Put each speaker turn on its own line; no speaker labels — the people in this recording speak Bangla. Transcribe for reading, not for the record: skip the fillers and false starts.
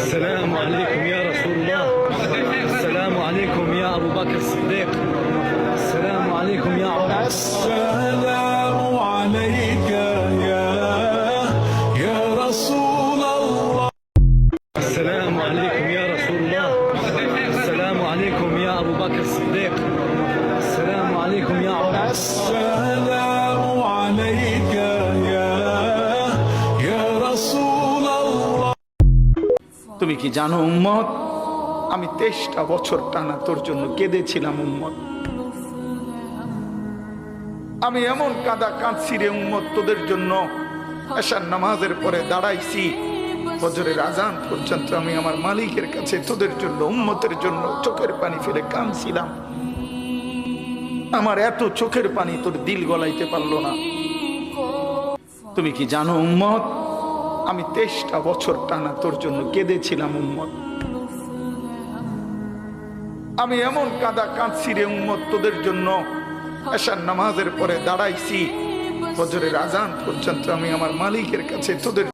السلام عليكم يا رسول الله. السلام عليكم يا أبو بكر الصديق. السلام عليكم يا عمر.
السلام عليك يا رسول الله.
السلام عليكم يا رسول الله. السلام عليكم يا أبو بكر الصديق. السلام عليكم يا عمر.
السلام عليك يا رسول الله.
তুমি কি জানো উম্মত, আমি 23টা বছর টানা তোর জন্য কেঁদেছিলাম উম্মত। আমি এমন কাঁদছি রে উম্মত তোদের জন্য। এশার নামাজের পরে দাঁড়াইছি, ফজরের আজান পর্যন্ত আমি আমার মালিকের কাছে তোদের জন্য, উম্মতের জন্য চোখের পানি ফেলে কাঁদছিলাম। আমার এত চোখের পানি তোর দিল গলাইতে পারলো না। তুমি কি জানো উম্মত, আমি 23টা বছর টানা তোর জন্য কেঁদেছিলাম উম্মত। আমি এমন কাঁদছি রে উম্মত তোদের জন্য। এশার নামাজের পরে দাঁড়াইছি, ফজরের আজান পর্যন্ত আমি আমার মালিকের কাছে তোদের